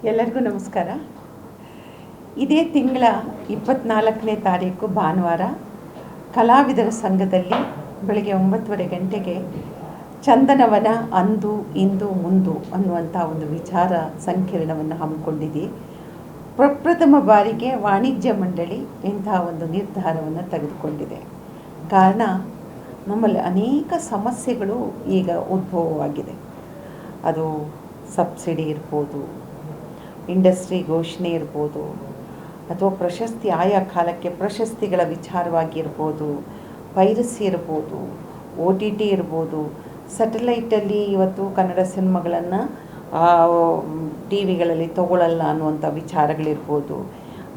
ಎಲ್ಲರಿಗೂ ನಮಸ್ಕಾರ. ಇದೇ ತಿಂಗಳ 24ನೇ ತಾರೀಕು ಭಾನುವಾರ ಕಲಾವಿದರ ಸಂಘದಲ್ಲಿ ಬೆಳಗ್ಗೆ 9:30 ಗಂಟೆಗೆ ಚಂದನವನ ಅಂದು ಇಂದು ಮುಂದು ಅನ್ನುವಂಥ ಒಂದು ವಿಚಾರ ಸಂಕಿರಣವನ್ನು ಹಮ್ಮಿಕೊಂಡಿದೆ. ಪ್ರಪ್ರಥಮ ಬಾರಿಗೆ ವಾಣಿಜ್ಯ ಮಂಡಳಿ ಇಂತಹ ಒಂದು ನಿರ್ಧಾರವನ್ನು ತೆಗೆದುಕೊಂಡಿದೆ. ಕಾರಣ, ನಮ್ಮಲ್ಲಿ ಅನೇಕ ಸಮಸ್ಯೆಗಳು ಈಗ ಉದ್ಭವವಾಗಿದೆ. ಅದು ಸಬ್ಸಿಡಿ ಇರ್ಬೋದು, ಇಂಡಸ್ಟ್ರಿ ಘೋಷಣೆ ಇರ್ಬೋದು, ಅಥವಾ ಪ್ರಶಸ್ತಿ ಆಯಾ ಕಾಲಕ್ಕೆ ಪ್ರಶಸ್ತಿಗಳ ವಿಚಾರವಾಗಿರ್ಬೋದು, ಪೈರಸಿ ಇರ್ಬೋದು, OTT ಇರ್ಬೋದು, ಸ್ಯಾಟಲೈಟಲ್ಲಿ ಇವತ್ತು ಕನ್ನಡ ಸಿನಿಮಾಗಳನ್ನು ಟಿ ವಿಗಳಲ್ಲಿ ತಗೊಳ್ಳಲ್ಲ ಅನ್ನುವಂಥ ವಿಚಾರಗಳಿರ್ಬೋದು.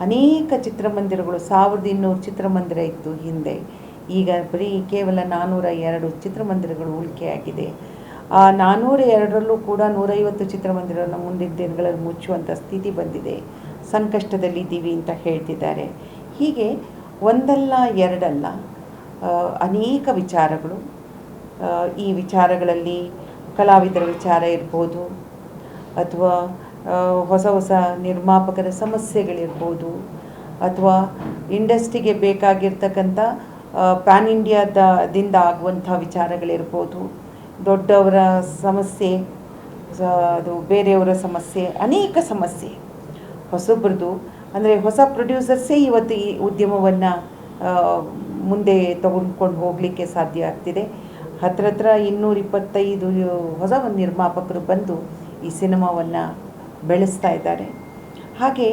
ಅನೇಕ ಚಿತ್ರಮಂದಿರಗಳು 1200 ಚಿತ್ರಮಂದಿರ ಇತ್ತು ಹಿಂದೆ, ಈಗ ಬರೀ ಕೇವಲ 402 ಚಿತ್ರಮಂದಿರಗಳು ಉಳಿಕೆಯಾಗಿದೆ. ಆ 402ರಲ್ಲೂ ಕೂಡ 150 ಚಿತ್ರಮಂದಿರವನ್ನು ಮುಂದಿನ ದಿನಗಳಲ್ಲಿ ಮುಚ್ಚುವಂಥ ಸ್ಥಿತಿ ಬಂದಿದೆ. ಸಂಕಷ್ಟದಲ್ಲಿದ್ದೀವಿ ಅಂತ ಹೇಳ್ತಿದ್ದಾರೆ. ಹೀಗೆ ಒಂದಲ್ಲ ಎರಡಲ್ಲ ಅನೇಕ ವಿಚಾರಗಳು. ಈ ವಿಚಾರಗಳಲ್ಲಿ ಕಲಾವಿದರ ವಿಚಾರ ಇರ್ಬೋದು, ಅಥವಾ ಹೊಸ ಹೊಸ ನಿರ್ಮಾಪಕರ ಸಮಸ್ಯೆಗಳಿರ್ಬೋದು, ಅಥವಾ ಇಂಡಸ್ಟ್ರಿಗೆ ಬೇಕಾಗಿರ್ತಕ್ಕಂಥ ಪ್ಯಾನ್ ಇಂಡಿಯಾದಿಂದ ಆಗುವಂಥ ವಿಚಾರಗಳಿರ್ಬೋದು, ದೊಡ್ಡವರ ಸಮಸ್ಯೆ, ಅದು ಬೇರೆಯವರ ಸಮಸ್ಯೆ, ಅನೇಕ ಸಮಸ್ಯೆ. ಹೊಸಬ್ರದ್ದು ಅಂದರೆ ಹೊಸ ಪ್ರೊಡ್ಯೂಸರ್ಸೇ ಇವತ್ತು ಈ ಉದ್ಯಮವನ್ನು ಮುಂದೆ ತಗೊಂಡ್ಕೊಂಡು ಹೋಗಲಿಕ್ಕೆ ಸಾಧ್ಯ ಆಗ್ತಿದೆ. ಹತ್ರ 225 ಹೊಸ ನಿರ್ಮಾಪಕರು ಬಂದು ಈ ಸಿನಿಮಾವನ್ನು ಬೆಳೆಸ್ತಾ ಇದ್ದಾರೆ. ಹಾಗೆ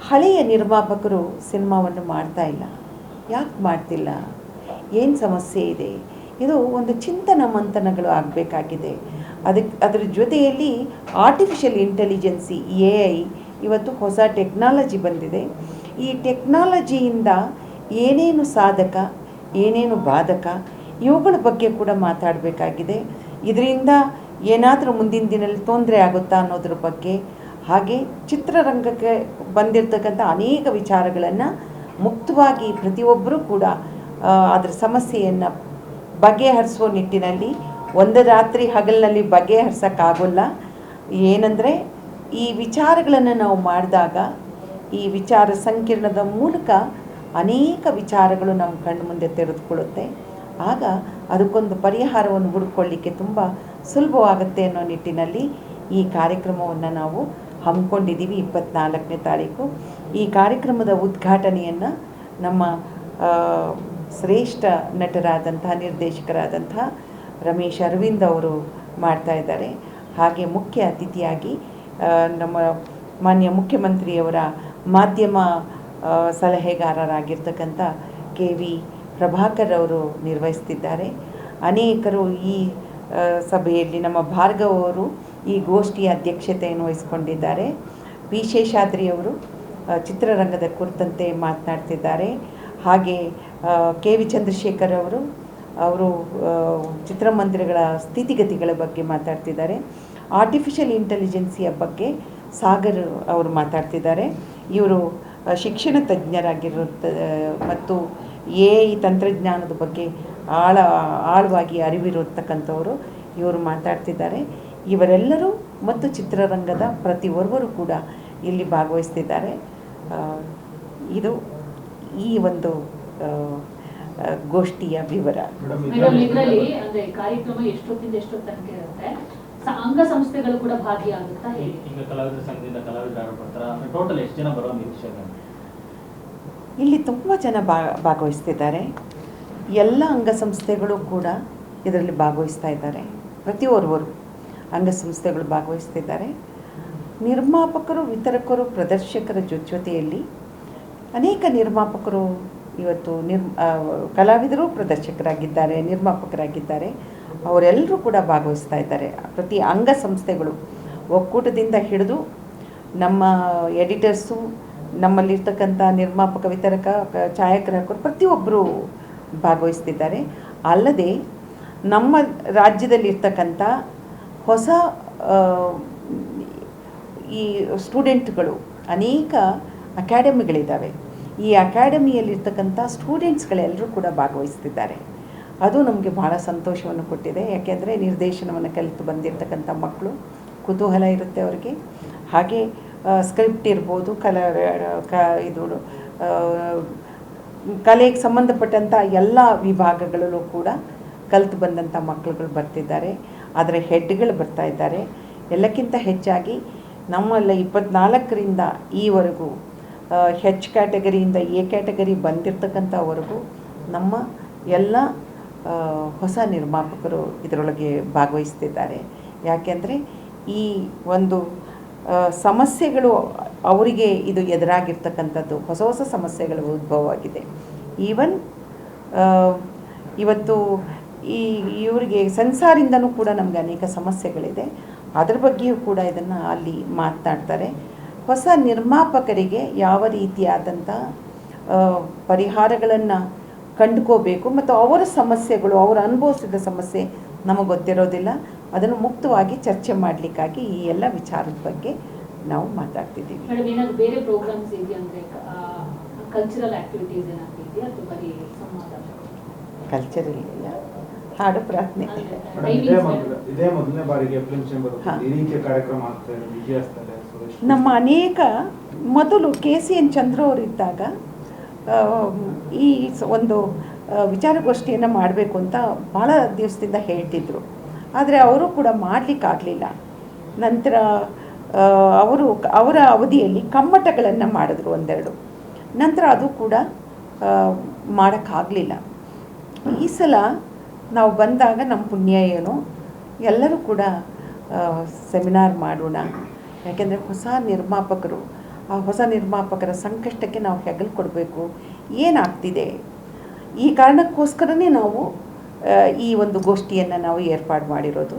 ಹಳೆಯ ನಿರ್ಮಾಪಕರು ಸಿನಿಮಾವನ್ನು ಮಾಡ್ತಾ ಇಲ್ಲ. ಯಾಕೆ ಮಾಡ್ತಿಲ್ಲ? ಏನು ಸಮಸ್ಯೆ ಇದೆ? ಇದು ಒಂದು ಚಿಂತನ ಮಂಥನಗಳು ಆಗಬೇಕಾಗಿದೆ. ಅದರ ಜೊತೆಯಲ್ಲಿ ಆರ್ಟಿಫಿಷಿಯಲ್ ಇಂಟೆಲಿಜೆನ್ಸಿ AI ಇವತ್ತು ಹೊಸ ಟೆಕ್ನಾಲಜಿ ಬಂದಿದೆ. ಈ ಟೆಕ್ನಾಲಜಿಯಿಂದ ಏನೇನು ಸಾಧಕ, ಏನೇನು ಬಾಧಕ, ಇವುಗಳ ಬಗ್ಗೆ ಕೂಡ ಮಾತಾಡಬೇಕಾಗಿದೆ. ಇದರಿಂದ ಏನಾದರೂ ಮುಂದಿನ ದಿನದಲ್ಲಿ ತೊಂದರೆ ಆಗುತ್ತಾ ಅನ್ನೋದ್ರ ಬಗ್ಗೆ, ಹಾಗೆ ಚಿತ್ರರಂಗಕ್ಕೆ ಬಂದಿರತಕ್ಕಂಥ ಅನೇಕ ವಿಚಾರಗಳನ್ನು ಮುಕ್ತವಾಗಿ ಪ್ರತಿಯೊಬ್ಬರೂ ಕೂಡ ಅದರ ಸಮಸ್ಯೆಯನ್ನು ಬಗೆಹರಿಸುವ ನಿಟ್ಟಿನಲ್ಲಿ ಒಂದು ರಾತ್ರಿ ಹಗಲಿನಲ್ಲಿ ಬಗೆಹರಿಸೋಕ್ಕಾಗೋಲ್ಲ. ಏನಂದರೆ, ಈ ವಿಚಾರಗಳನ್ನು ನಾವು ಮಾಡಿದಾಗ, ಈ ವಿಚಾರ ಸಂಕಿರಣದ ಮೂಲಕ ಅನೇಕ ವಿಚಾರಗಳು ನಮ್ಮ ಕಣ್ಣು ಮುಂದೆ ತೆರೆದುಕೊಳ್ಳುತ್ತೆ. ಆಗ ಅದಕ್ಕೊಂದು ಪರಿಹಾರವನ್ನು ಹುಡುಕೊಳ್ಳಿಕ್ಕೆ ತುಂಬ ಸುಲಭವಾಗುತ್ತೆ ಅನ್ನೋ ನಿಟ್ಟಿನಲ್ಲಿ ಈ ಕಾರ್ಯಕ್ರಮವನ್ನು ನಾವು ಹಮ್ಮಿಕೊಂಡಿದ್ದೀವಿ. 24ನೇ ತಾರೀಕು ಈ ಕಾರ್ಯಕ್ರಮದ ಉದ್ಘಾಟನೆಯನ್ನು ನಮ್ಮ ಶ್ರೇಷ್ಠ ನಟರಾದಂತಹ ನಿರ್ದೇಶಕರಾದಂತಹ ರಮೇಶ್ ಅರವಿಂದ್ ಅವರು ಮಾಡ್ತಾ ಇದ್ದಾರೆ. ಹಾಗೆ ಮುಖ್ಯ ಅತಿಥಿಯಾಗಿ ನಮ್ಮ ಮಾನ್ಯ ಮುಖ್ಯಮಂತ್ರಿಯವರ ಮಾಧ್ಯಮ ಸಲಹೆಗಾರರಾಗಿರ್ತಕ್ಕಂಥ KV ಪ್ರಭಾಕರ್ ಅವರು ನಿರ್ವಹಿಸ್ತಿದ್ದಾರೆ. ಅನೇಕರು ಈ ಸಭೆಯಲ್ಲಿ ನಮ್ಮ ಭಾರ್ಗವ್ ಅವರು ಈ ಗೋಷ್ಠಿಯ ಅಧ್ಯಕ್ಷತೆಯನ್ನು ವಹಿಸಿಕೊಂಡಿದ್ದಾರೆ. ಪಿ ಶೇಷಾದ್ರಿಯವರು ಚಿತ್ರರಂಗದ ಕುರಿತಂತೆ ಮಾತನಾಡ್ತಿದ್ದಾರೆ. ಹಾಗೆ KV ಚಂದ್ರಶೇಖರ್ ಅವರು ಚಿತ್ರಮಂದಿರಗಳ ಸ್ಥಿತಿಗತಿಗಳ ಬಗ್ಗೆ ಮಾತಾಡ್ತಿದ್ದಾರೆ. ಆರ್ಟಿಫಿಷಿಯಲ್ ಇಂಟೆಲಿಜೆನ್ಸಿಯ ಬಗ್ಗೆ ಸಾಗರ್ ಅವರು ಮಾತಾಡ್ತಿದ್ದಾರೆ. ಇವರು ಶಿಕ್ಷಣ ತಜ್ಞರಾಗಿರುತ್ತೆ ಮತ್ತು AI ತಂತ್ರಜ್ಞಾನದ ಬಗ್ಗೆ ಆಳವಾಗಿ ಅರಿವಿರತಕ್ಕಂಥವರು ಇವರು ಮಾತಾಡ್ತಿದ್ದಾರೆ. ಇವರೆಲ್ಲರೂ ಮತ್ತು ಚಿತ್ರರಂಗದ ಪ್ರತಿಯೊಬ್ಬರು ಕೂಡ ಇಲ್ಲಿ ಭಾಗವಹಿಸ್ತಿದ್ದಾರೆ. ಇದು ಈ ಒಂದು ಗೋಷ್ಠಿಯ ವಿವರ. ಇದರಲ್ಲಿ ಅಂದ್ರೆ ಕಾರ್ಯಕ್ರಮ ಎಷ್ಟೊತ್ತಿಂದ ಎಷ್ಟೊತ್ತನಕ ಇರುತ್ತೆ? ಅಂಗಸಂಸ್ಥೆಗಳು ಕೂಡ ಭಾಗಿಯಾಗುತ್ತಾ? ಈಗ ಕಲಾವಿದರ ಸಂಘದಿಂದ ಕಲಾವಿದರು ಬರ್ತಾರಾ? ಟೋಟಲ್ ಎಷ್ಟು ಜನ ಬರೋ ನಿರೀಕ್ಷೆ? ಇಲ್ಲಿ ತುಂಬ ಜನ ಭಾಗವಹಿಸ್ತಿದ್ದಾರೆ. ಎಲ್ಲ ಅಂಗಸಂಸ್ಥೆಗಳು ಕೂಡ ಇದರಲ್ಲಿ ಭಾಗವಹಿಸ್ತಾ ಇದ್ದಾರೆ. ಪ್ರತಿಯೊಬ್ಬರು ಅಂಗಸಂಸ್ಥೆಗಳು ಭಾಗವಹಿಸ್ತಿದ್ದಾರೆ. ನಿರ್ಮಾಪಕರು, ವಿತರಕರು, ಪ್ರದರ್ಶಕರ ಜೊತೆಯಲ್ಲಿ ಅನೇಕ ನಿರ್ಮಾಪಕರು ಇವತ್ತು ಕಲಾವಿದರು ಪ್ರದರ್ಶಕರಾಗಿದ್ದಾರೆ, ನಿರ್ಮಾಪಕರಾಗಿದ್ದಾರೆ. ಅವರೆಲ್ಲರೂ ಕೂಡ ಭಾಗವಹಿಸ್ತಾ ಇದ್ದಾರೆ. ಪ್ರತಿ ಅಂಗಸಂಸ್ಥೆಗಳು ಒಕ್ಕೂಟದಿಂದ ಹಿಡಿದು ನಮ್ಮ ಎಡಿಟರ್ಸು, ನಮ್ಮಲ್ಲಿರ್ತಕ್ಕಂಥ ನಿರ್ಮಾಪಕ, ವಿತರಕ, ಛಾಯಾಗ್ರಾಹಕರು ಪ್ರತಿಯೊಬ್ಬರು ಭಾಗವಹಿಸ್ತಿದ್ದಾರೆ. ಅಲ್ಲದೆ ನಮ್ಮ ರಾಜ್ಯದಲ್ಲಿರ್ತಕ್ಕಂಥ ಹೊಸ ಈ ಸ್ಟೂಡೆಂಟ್ಗಳು ಅನೇಕ ಅಕಾಡೆಮಿಗಳಿದ್ದಾವೆ. ಈ ಅಕಾಡೆಮಿಯಲ್ಲಿರ್ತಕ್ಕಂಥ ಸ್ಟೂಡೆಂಟ್ಸ್ಗಳೆಲ್ಲರೂ ಕೂಡ ಭಾಗವಹಿಸ್ತಿದ್ದಾರೆ. ಅದು ನಮಗೆ ಭಾಳ ಸಂತೋಷವನ್ನು ಕೊಟ್ಟಿದೆ. ಯಾಕೆಂದರೆ ನಿರ್ದೇಶನವನ್ನು ಕಲಿತು ಬಂದಿರತಕ್ಕಂಥ ಮಕ್ಕಳು, ಕುತೂಹಲ ಇರುತ್ತೆ ಅವರಿಗೆ. ಹಾಗೆ ಸ್ಕ್ರಿಪ್ಟ್ ಇರ್ಬೋದು, ಇದು ಕಲೆಗೆ ಸಂಬಂಧಪಟ್ಟಂಥ ಎಲ್ಲ ವಿಭಾಗಗಳಲ್ಲೂ ಕೂಡ ಕಲಿತು ಬಂದಂಥ ಮಕ್ಕಳುಗಳು ಬರ್ತಿದ್ದಾರೆ. ಅದರ ಹೆಡ್ಗಳು ಬರ್ತಾ ಇದ್ದಾರೆ. ಎಲ್ಲಕ್ಕಿಂತ ಹೆಚ್ಚಾಗಿ ನಮ್ಮಲ್ಲ 24ರಿಂದ ಈವರೆಗೂ ಹೆಚ್ ಕ್ಯಾಟಗರಿಯಿಂದ ಎ ಕ್ಯಾಟಗರಿ ಬಂದಿರತಕ್ಕಂಥವರೆಗೂ ನಮ್ಮ ಎಲ್ಲ ಹೊಸ ನಿರ್ಮಾಪಕರು ಇದರೊಳಗೆ ಭಾಗವಹಿಸ್ತಿದ್ದಾರೆ. ಯಾಕೆಂದರೆ ಈ ಒಂದು ಸಮಸ್ಯೆಗಳು ಅವರಿಗೆ ಇದು ಎದುರಾಗಿರ್ತಕ್ಕಂಥದ್ದು, ಹೊಸ ಹೊಸ ಸಮಸ್ಯೆಗಳು ಉದ್ಭವವಾಗಿದೆ. ಈವನ್ ಇವತ್ತು ಇವರಿಗೆ ಸೆನ್ಸಾರಿಂದನೂ ಕೂಡ ನಮಗೆ ಅನೇಕ ಸಮಸ್ಯೆಗಳಿದೆ. ಅದ್ರ ಬಗ್ಗೆಯೂ ಕೂಡ ಇದನ್ನು ಅಲ್ಲಿ ಮಾತನಾಡ್ತಾರೆ. ಹೊಸ ನಿರ್ಮಾಪಕರಿಗೆ ಯಾವ ರೀತಿಯಾದಂಥ ಪರಿಹಾರಗಳನ್ನು ಕಂಡುಕೋಬೇಕು ಮತ್ತು ಅವರ ಸಮಸ್ಯೆಗಳು, ಅವರು ಅನುಭವಿಸಿದ ಸಮಸ್ಯೆ ನಮಗೆ ಗೊತ್ತಿರೋದಿಲ್ಲ. ಅದನ್ನು ಮುಕ್ತವಾಗಿ ಚರ್ಚೆ ಮಾಡಲಿಕ್ಕಾಗಿ ಈ ಎಲ್ಲ ವಿಚಾರದ ಬಗ್ಗೆ ನಾವು ಮಾತಾಡ್ತಿದ್ದೀವಿ. ಮೇಡಮ್, ಏನಾದರೂ ಬೇರೆ ಪ್ರೋಗ್ರಾಮ್ಸ್ ಇದೆಯಾ ಅಂದರೆ ಕಲ್ಚರಲ್ ಆ್ಯಕ್ಟಿವಿಟೀಸ್ ಏನಾದರೂ ಇದೆಯಾ ಅಥವಾ ಬರೀ ಸಂವಾದ? ಕಲ್ಚರಲ್ ಇಲ್ಲ, ಹಾಡು ಪ್ರಾರ್ಥನೆ. ಇದೇ ಮೊದಲನೇ ಬಾರಿಗೆ ಫಿಲ್ಮ್ ಚೇಂಬರ್ ಈ ರೀತಿಯ ಕಾರ್ಯಕ್ರಮ ಆಗ್ತಾ ಇದೆ, ವಿಜಯಿಸ್ತಾರೆ. ನಮ್ಮ ಅನೇಕ ಮೊದಲು KCN ಚಂದ್ರ ಅವರಿದ್ದಾಗ ಈ ಒಂದು ವಿಚಾರಗೋಷ್ಠಿಯನ್ನು ಮಾಡಬೇಕು ಅಂತ ಭಾಳ ದಿವಸದಿಂದ ಹೇಳ್ತಿದ್ರು. ಆದರೆ ಅವರು ಕೂಡ ಮಾಡಲಿಕ್ಕಾಗಲಿಲ್ಲ. ನಂತರ ಅವರ ಅವಧಿಯಲ್ಲಿ ಕಮ್ಮಟಗಳನ್ನು ಮಾಡಿದ್ರು ಒಂದೆರಡು. ನಂತರ ಅದು ಕೂಡ ಮಾಡೋಕ್ಕಾಗಲಿಲ್ಲ. ಈ ಸಲ ನಾವು ಬಂದಾಗ ನಮ್ಮ ಪುಣ್ಯ ಏನು, ಎಲ್ಲರೂ ಕೂಡ ಸೆಮಿನಾರ್ ಮಾಡೋಣ. ಯಾಕೆಂದರೆ ಹೊಸ ನಿರ್ಮಾಪಕರು, ಆ ಹೊಸ ನಿರ್ಮಾಪಕರ ಸಂಕಷ್ಟಕ್ಕೆ ನಾವು ಹೆಗಲು ಕೊಡಬೇಕು. ಏನಾಗ್ತಿದೆ, ಈ ಕಾರಣಕ್ಕೋಸ್ಕರನೇ ನಾವು ಈ ಒಂದು ಗೋಷ್ಠಿಯನ್ನು ನಾವು ಏರ್ಪಾಡು ಮಾಡಿರೋದು.